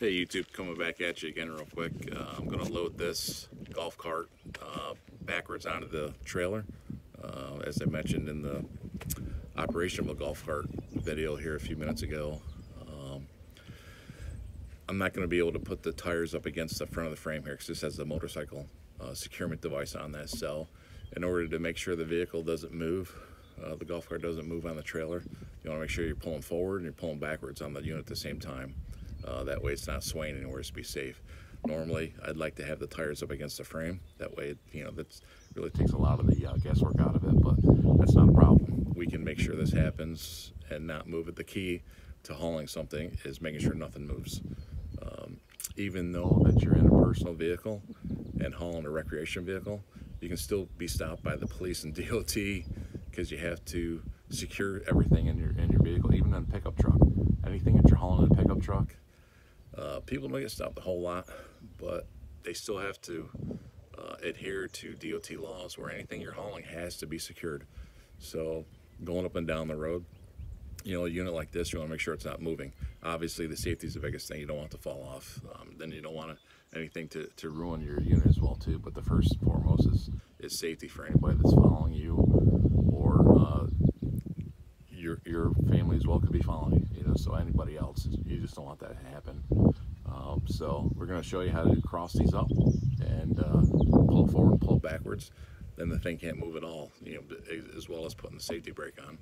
Hey YouTube, coming back at you again real quick. I'm going to load this golf cart backwards onto the trailer. As I mentioned in the operation of a golf cart video here a few minutes ago, I'm not going to be able to put the tires up against the front of the frame here because this has a motorcycle securement device on that. So in order to make sure the vehicle doesn't move, the golf cart doesn't move on the trailer, you want to make sure you're pulling forward and you're pulling backwards on the unit at the same time. That way it's not swaying anywhere, to be safe. Normally, I'd like to have the tires up against the frame. That way, that really takes a lot of the guesswork out of it, but that's not a problem. We can make sure this happens and not move it. The key to hauling something is making sure nothing moves. Even though that you're in a personal vehicle and hauling a recreation vehicle, you can still be stopped by the police and DOT because you have to secure everything in your vehicle, even in a pickup truck. Anything that you're hauling in a pickup truck, people don't get stopped a whole lot, but they still have to adhere to DOT laws where anything you're hauling has to be secured. So going up and down the road, a unit like this, you want to make sure it's not moving. Obviously, the safety is the biggest thing. You don't want it to fall off. Then you don't want anything to ruin your unit as well too. But the first and foremost is safety for anybody that's following you, or your family as well could be following you. So anybody else, you just don't want that to happen. So we're going to show you how to cross these up and pull it forward and pull it backwards. Then the thing can't move at all, as well as putting the safety brake on.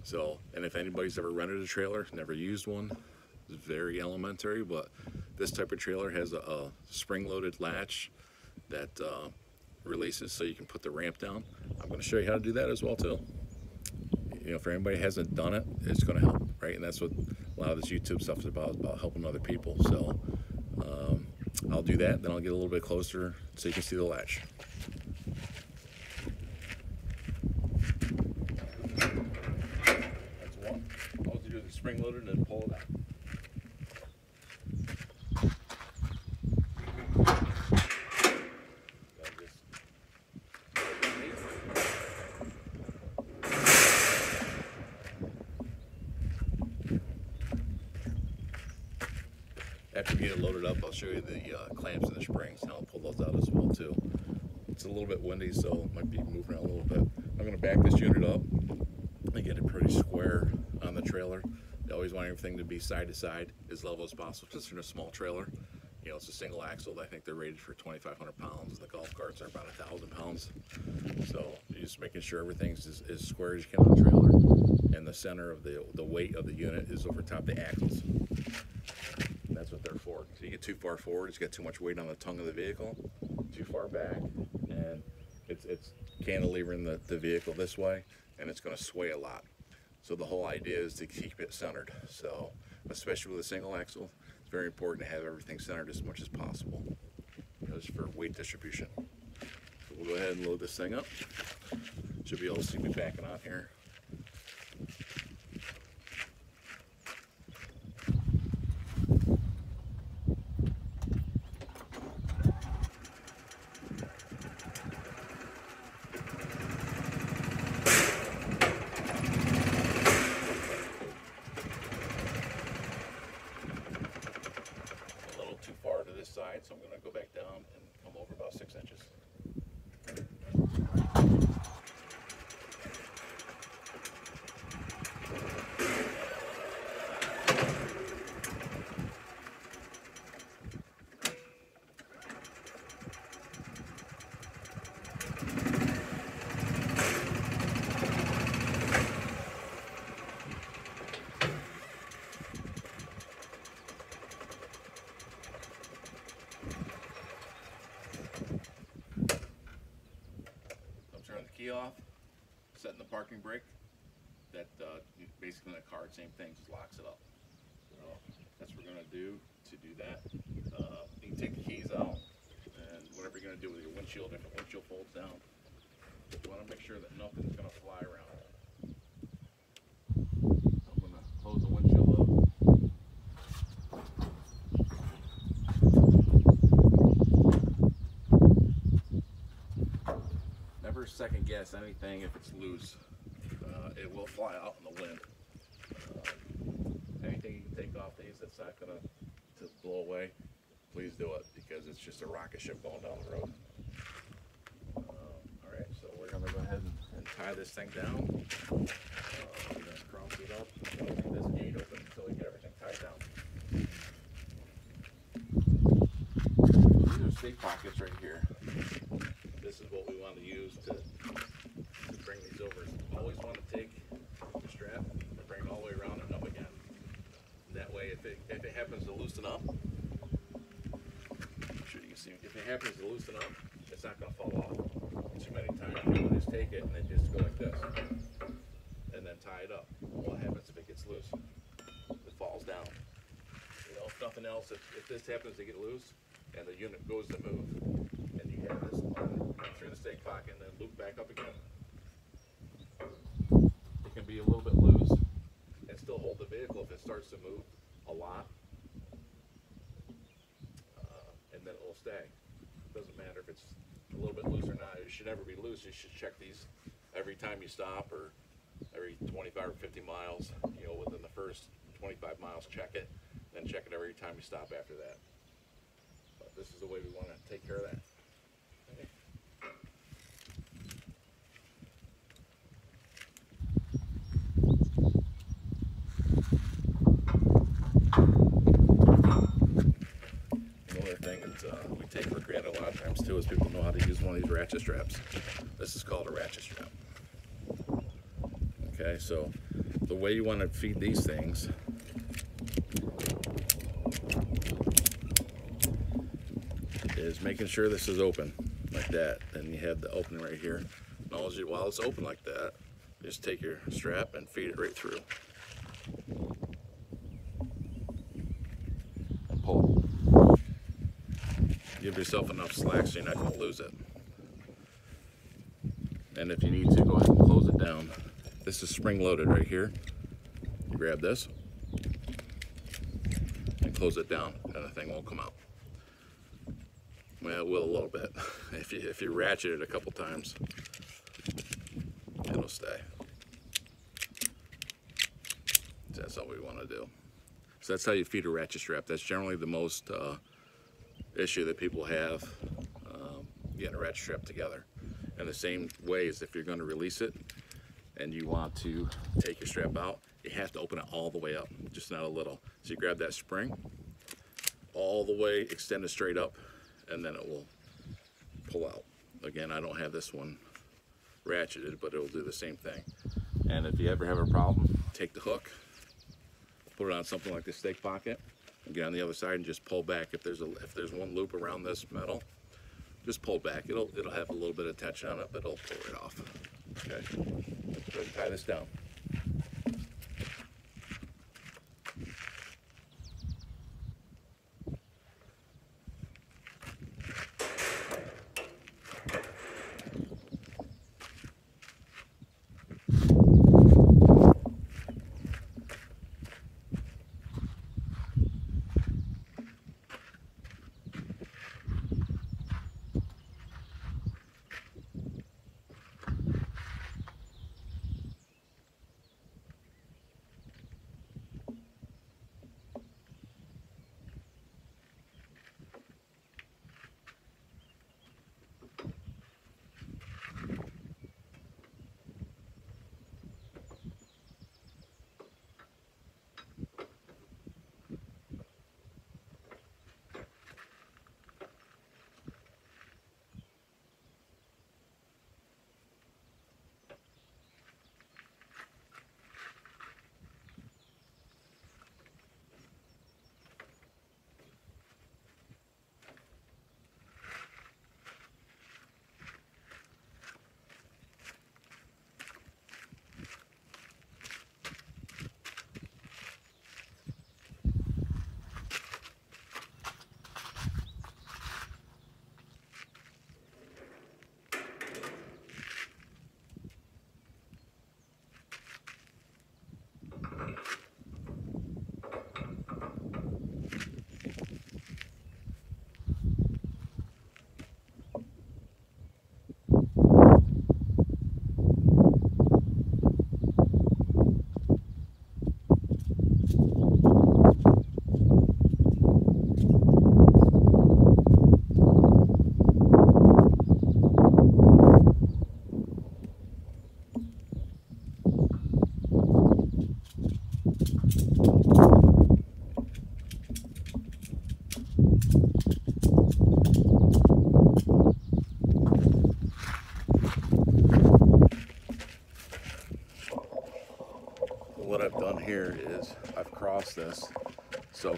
So, and if anybody's ever rented a trailer, never used one, it's very elementary, but this type of trailer has a spring-loaded latch that releases so you can put the ramp down. I'm going to show you how to do that as well too. For anybody who hasn't done it, it's going to help, right? And that's what a lot of this YouTube stuff is about helping other people. So I'll do that, then I'll get a little bit closer so you can see the latch. That's one. All you do is spring load it and pull it out. After you get it loaded up, I'll show you the clamps and the springs, and I'll pull those out as well too. It's a little bit windy, so it might be moving around a little bit. I'm going to back this unit up and get it pretty square on the trailer. You always want everything to be side to side, as level as possible, because in a small trailer, it's a single axle. I think they're rated for 2,500 pounds. The golf carts are about 1,000 pounds. So you're just making sure everything's as square as you can on the trailer, and the center of the weight of the unit is over top the axles. That's what they're for. So you get too far forward, it's got too much weight on the tongue of the vehicle, too far back, and it's cantilevering the vehicle this way, and it's going to sway a lot. So the whole idea is to keep it centered. So especially with a single axle, it's very important to have everything centered as much as possible, just for weight distribution. So we'll go ahead and load this thing up. Should be able to see me backing out here. Far to this side, so I'm going to go back down and come over about 6 inches. Key off, setting the parking brake. That basically in the car, same thing, just locks it up. So that's what we're going to do that. You can take the keys out, and whatever you're going to do with your windshield, if the windshield folds down, you want to make sure that nothing's going to fly around. So I'm going to close the windshield up. Never second guess anything if it's loose. It will fly out in the wind. Anything you can take off these that's not going to blow away, please do it, because it's just a rocket ship going down the road. All right, so we're going to go ahead and tie this thing down. We're going to cross it up. We're going to leave this gate open until we get everything tied down. These are stake pockets right here. This is what we want to use to bring these over. Always want to take the strap and bring it all the way around and up again. That way, if it happens to loosen up, I'm sure you can see, if it happens to loosen up, it's not going to fall off too many times. You can just take it and then just go like this, and then tie it up. What happens if it gets loose? It falls down. You know, if nothing else, if this happens to get loose and the unit goes to move, and you have this on through the stake pocket and then loop back up again, it can be a little bit loose and still hold the vehicle if it starts to move a lot, and then it will stay. It doesn't matter if it's a little bit loose or not. It should never be loose. You should check these every time you stop, or every 25 or 50 miles. You know, within the first 25 miles, check it. Then check it every time you stop after that. But this is the way we want to take care of that. Okay. Another thing that we take for granted a lot of times too is people know how to use one of these ratchet straps. This is called a ratchet strap. Okay, so the way you want to feed these things is making sure this is open like that. Then you have the opening right here. And while it's open like that, just take your strap and feed it right through. And pull. Give yourself enough slack so you're not going to lose it. And if you need to, go ahead and close it down. This is spring loaded right here. You grab this and close it down, and the thing won't come out. Well, it will a little bit. If you ratchet it a couple times, it'll stay. So that's all we want to do. So that's how you feed a ratchet strap. That's generally the most issue that people have getting a ratchet strap together. And the same way is if you're going to release it and you want to take your strap out, you have to open it all the way up, just not a little. So you grab that spring all the way, extend it straight up, and then it will pull out. Again, I don't have this one ratcheted, but it will do the same thing. And if you ever have a problem, take the hook, put it on something like the stake pocket, and get on the other side and just pull back. If there's one loop around this metal, just pull back. It'll have a little bit of tension on it, but it'll pull it off. Okay, let's go ahead and tie this down.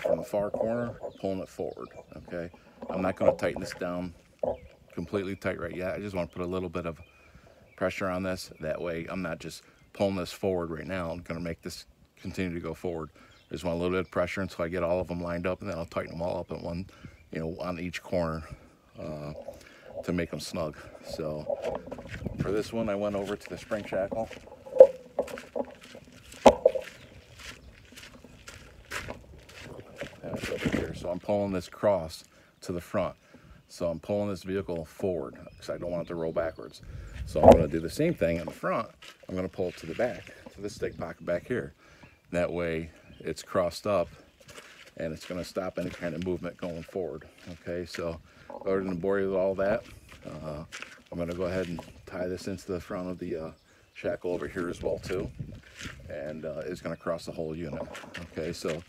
from the far corner, pulling it forward, okay? I'm not gonna tighten this down completely tight right yet. I just wanna put a little bit of pressure on this. That way I'm not just pulling this forward right now. I'm gonna make this continue to go forward. I just want a little bit of pressure until I get all of them lined up, and then I'll tighten them all up at one, you know, on each corner to make them snug. So for this one, I went over to the spring shackle. That's over here. So I'm pulling this cross to the front. So I'm pulling this vehicle forward because I don't want it to roll backwards. So I'm going to do the same thing in the front. I'm going to pull it to the back, to this stake pocket back here. That way it's crossed up and it's going to stop any kind of movement going forward. Okay, so other than bore you with all that, I'm going to go ahead and tie this into the front of the shackle over here as well too. And it's going to cross the whole unit. Okay, so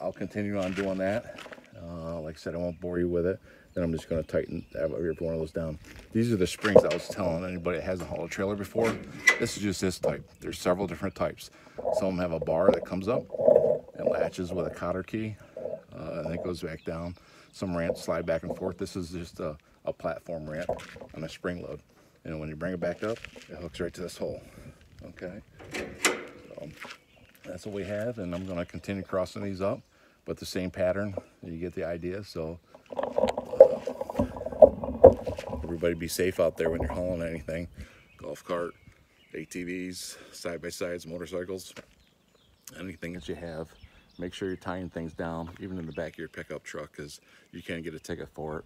I'll continue on doing that. Like I said, I won't bore you with it. Then I'm just going to tighten every one of those down. These are the springs I was telling anybody that hasn't hauled a trailer before. This is just this type. There's several different types. Some of them have a bar that comes up and latches with a cotter key, and it goes back down. Some ramps slide back and forth. This is just a platform ramp on a spring load. And when you bring it back up, it hooks right to this hole. Okay, so that's what we have, and I'm going to continue crossing these up, but the same pattern. You get the idea. So everybody be safe out there when you're hauling anything. Golf cart, ATVs, side-by-sides, motorcycles, anything that you have. Make sure you're tying things down, even in the back of your pickup truck, because you can't get a ticket for it.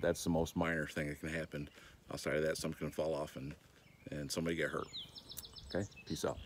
That's the most minor thing that can happen. Outside of that, something can fall off and somebody get hurt. Okay, peace out.